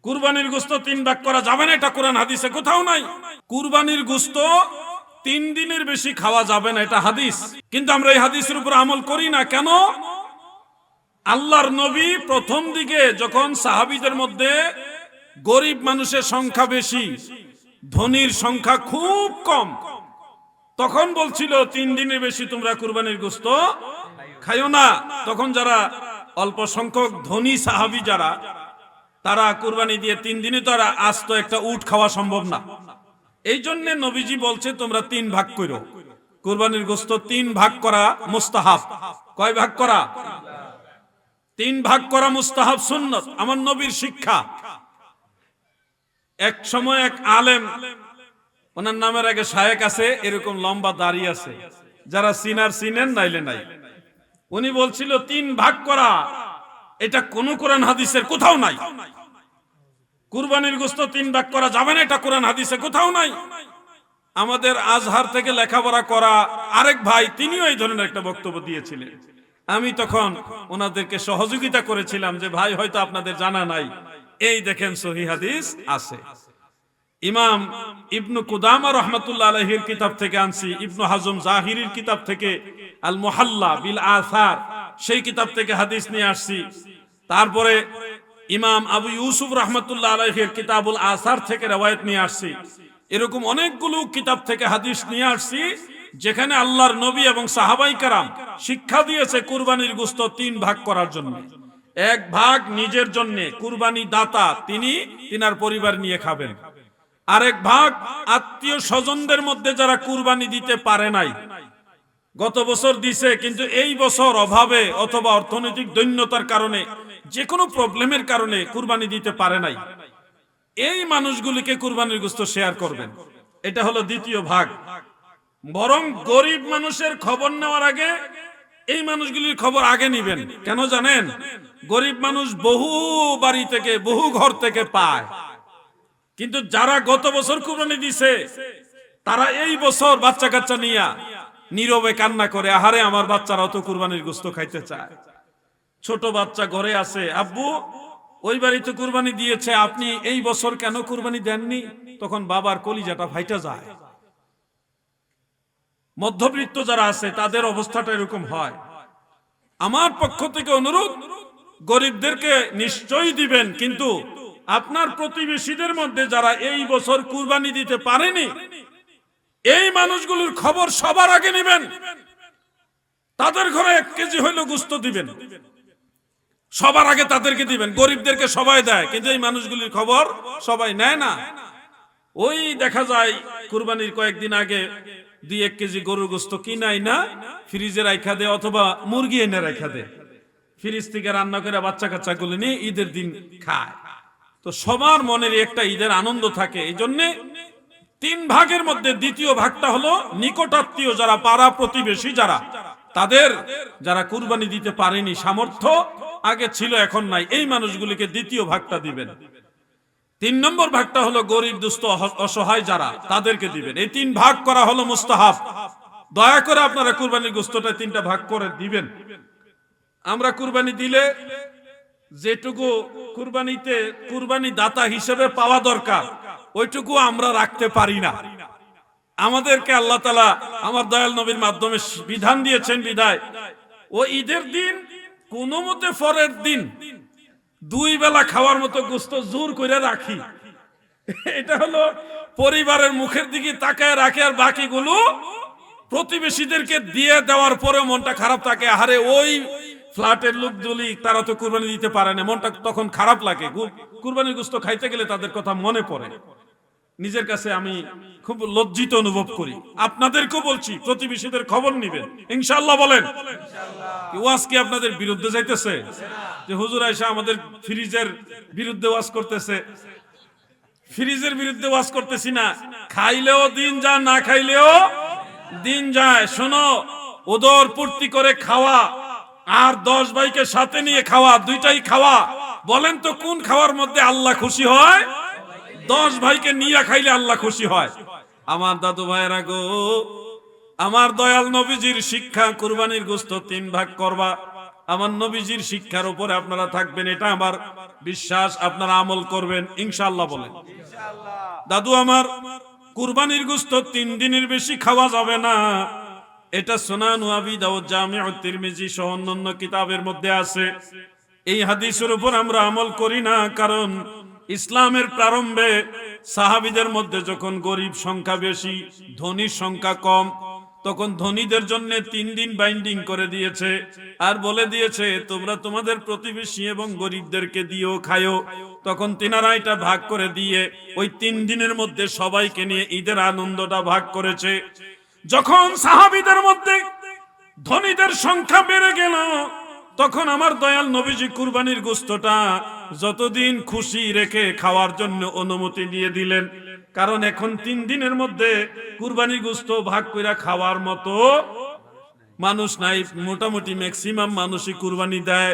কুরবানির গোশত 3 ভাগ করা যাবে না, এটা কোরআন হাদিসে কোথাও নাই। কুরবানির গোশত 3 দিনের বেশি খাওয়া যাবে না, এটা হাদিস। কিন্তু আমরা এই হাদিসের উপর আমল করি না কেন? আল্লাহর নবী প্রথম দিকে যখন সাহাবীদের মধ্যে গরিব মানুষের সংখ্যা বেশি, ধনীর সংখ্যা খুব কম, তখন বলছিল 3 দিনের বেশি তোমরা কুরবানির গোশত খাইও না। তখন যারা অল্প সংখ্যক ধনী সাহাবী যারা, তারা কুরবানি দিয়ে 3 দিনে তো আর আস্ত একটা উট খাওয়া সম্ভব না। এই জন্য নবীজি বলছে তোমরা 3 ভাগ করো। কুরবানির গোশত 3 ভাগ করা মুস্তাহাব। কয় ভাগ করা? 3 ভাগ করা মুস্তাহাব, সুন্নাত, আমার নবীর শিক্ষা। এক সময় এক আলেম, ওনার নামের আগে শায়েক আছে, এরকম লম্বা দাড়ি আছে, যারা সিনার সিনেন, নাইলে নাই। উনি বলছিল 3 ভাগ করা, এটা কোন কোরআন হাদিসের কোথাও নাই। কুরবানির গোশত 3 ভাগ করা যাবে না, এটা কোরআন হাদিসে কোথাও নাই। আমাদের আজহার থেকে লেখাপড়া করা আরেক ভাই, তিনিও এই ধরনের একটা বক্তব্য দিয়েছিলেন। আমি তখন ওনাদেরকে সহযোগিতা করেছিলাম যে ভাই হয়তো আপনাদের জানা নাই, এই দেখেন সহিহ হাদিস আছে। ইমাম ইবনু কুদামা রাহমাতুল্লাহ আলাইহির কিতাব থেকে আনছি, ইবনু হাজম জাহিরির কিতাব থেকে আল মুহাল্লা বিল আসার, সেই কিতাব থেকে হাদিস নিয়ে আসছি। তারপরে ইমাম আবু ইউসুফ রাহমাতুল্লাহ আলাইহির কিতাবুল আসার থেকে রওয়ায়াত নিয়ে আসছি। এরকম অনেকগুলো কিতাব থেকে হাদিস নিয়ে আসছি, যেখানে আল্লাহর নবী এবং সাহাবাই কেরাম শিক্ষা দিয়েছে কুরবানির গোশত 3 ভাগ করার জন্য। 1 ভাগ নিজের জন্য, কুরবানি দাতা তিনি, তিনার পরিবার নিয়ে খাবেন। আরেক ভাগ আত্মীয় স্বজনদের মধ্যে যারা কুরবানি দিতে পারে নাই, গত বছর দিছে কিন্তু এই বছর অভাবে অথবা অর্থনৈতিক দৈন্যতার কারণে, যে কোনো প্রবলেমের কারণে কুরবানি দিতে পারে নাই, এই মানুষগুলিকে কুরবানির গোশত শেয়ার করবেন। এটা হলো দ্বিতীয় ভাগ। বরং গরিব মানুষের খবর নেওয়ার আগে এই মানুষগুলির খবর আগে নিবেন। কেন জানেন? গরিব মানুষ বহু বাড়ি থেকে, বহু ঘর থেকে পায়, কিন্তু যারা গত বছর কুরবানি দিছে তারা এই বছর বাচ্চা কাচ্চা নিয়ে নীরবে কান্না করে, আহারে আমার বাচ্চারা তো কুরবানির গোশত খাইতে চায়। ছোট বাচ্চা ঘরে আছে, আব্বু ওই বাড়িতে কুরবানি দিয়েছে, আপনি এই বছর কেন কুরবানি দেননি? তখন বাবার কলিজাটা ফাইটা যায়। মধ্যবিত্ত যারা আছে তাদের অবস্থাটা এরকম হয়। আমার পক্ষ থেকে অনুরোধ, গরিবদেরকে নিশ্চয়ই দিবেন, কিন্তু আপনার প্রতিবেশীদের মধ্যে যারা এই বছর কুরবানি দিতে পারেনি, এই মানুষগুলোর খবর সবার আগে নেবেন। তাদের ঘরে 1 কেজি হইলো গোশত দিবেন, সবার আগে তাদেরকে দিবেন। গরিবদেরকে সবাই দেয়, কিন্তু এই মানুষগুলির খবর সবাই নেয় না। ওই দেখা যায় কুরবানির কয়েকদিন আগে 2-1 কেজি গরুর গোশত কিনাই না, ফ্রিজে রাখা দেয় অথবা মুরগি এনে রাখা দেয়, ফ্রিজ থেকে রান্না করে বাচ্চা কাচ্চা গুলো নিয়ে ঈদের দিন খায়। তো সবার মনের একটা ঈদের আনন্দ থাকে। এই জন্যে 3 ভাগের মধ্যে দ্বিতীয় ভাগটা হলো নিকটাত্মীয় যারা, পাড়া প্রতিবেশী যারা, তাদের যারা কুরবানি দিতে পারেনি, সামর্থ্য আগে ছিল এখন নাই, এই মানুষগুলিকে দ্বিতীয় ভাগটা দিবেন। 3 নম্বর ভাগটা হলো গরিব দুস্থ অসহায় যারা, তাদেরকে দিবেন। এই 3 ভাগ করা হলো মুস্তাহাব। দয়া করে আপনারা কুরবানির গোশতটা 3টা ভাগ করে দিবেন। আমরা কুরবানি দিলে যেটুকু কুরবানিতে কুরবানি দাতা হিসেবে পাওয়া দরকার, ওইটুকু আমরা রাখতে পারি না। আমাদেরকে আল্লাহ তাআলা আমার দয়াল নবীর মাধ্যমে বিধান দিয়েছেন বিধায় ও ঈদের দিন কোনো মতে পরের দিন 2 বেলা খাওয়ার মতো গোশত জোর করে রাখি। এটা হলো পরিবারের মুখের দিকে তাকায় রাখে, আর বাকিগুলো প্রতিবেশীদেরকে দিয়ে দেওয়ার পরে মনটা খারাপ থাকে, আহারে ওই ফ্ল্যাটের লোকগুলি তারা তো কুরবানি দিতে পারে না, মনটা তখন খারাপ লাগে। কুরবানির গোশত খাইতে গেলে তাদের কথা মনে পড়ে। নিজের কাছে আমি খুব লজ্জিত অনুভব করি। আপনাদেরকেও বলছি, প্রতিবেশীদের খবর নিবেন ইনশাআল্লাহ। বলেন ইনশাআল্লাহ। ওয়াজ কি আপনাদের বিরুদ্ধে যাইতেছে? যে হুজুর আয়েশা আমাদের ফ্রিজের বিরুদ্ধে ওয়াজ করতেছে? ফ্রিজের বিরুদ্ধে ওয়াজ করতেছি না। খাইলেও দিন যায়, না খাইলেও দিন যায়। শোনো, উদর পূর্তি করে খাওয়া আর 10 ভাইকে সাথে নিয়ে খাওয়া, দুইটাই খাওয়া। বলেন তো কোন খাওয়ার মধ্যে আল্লাহ খুশি হয়? 10 ভাইকে নিয়ে খাইলে আল্লাহ খুশি হয়। আমার দাদু ভাইরা গো, আমার দয়াল নবীজির শিক্ষা, কুরবানির গোশত 3 ভাগ করবা। আমার নবীজির শিক্ষার উপরে আপনারা থাকবেন, এটা আমার বিশ্বাস। আপনারা আমল করবেন ইনশাআল্লাহ বলেন। দাদু আমার, কুরবানির গোশত 3 দিনের বেশি খাওয়া যাবে না, এটা সুনান আবি দাউদ, জামিউ তিরমিজি সহ অন্যান্য কিতাবের মধ্যে আছে। এই হাদিসের উপর আমরা আমল করি না, কারণ ইসলামের প্রারম্ভে সাহাবীদের মধ্যে যখন গরিব সংখ্যা বেশি, ধনীর সংখ্যা কম, তখন ধনীদের জন্য 3 দিন বাইন্ডিং করে দিয়েছে আর বলে দিয়েছে তোমরা তোমাদের প্রতিবেশী এবং গরিবদেরকে দিও, খায়ো। তখন তিনারা এটা ভাগ করে দিয়ে ওই 3 দিনের মধ্যে সবাইকে নিয়ে ঈদের আনন্দটা ভাগ করেছে। যখন সাহাবীদের মধ্যে ধনীদের সংখ্যা বেড়ে গেল, তখন আমার দয়াল নবীজি কুরবানির গোশতটা যতদিন খুশি রেখে খাওয়ার জন্য অনুমতি দিয়ে দিলেন। কারণ এখন 3 দিনের মধ্যে কুরবানির গোশত ভাগ কইরা খাওয়ার মতো মানুষ নাই, মোটামুটি ম্যাক্সিমাম মানুষই কুরবানি দেয়।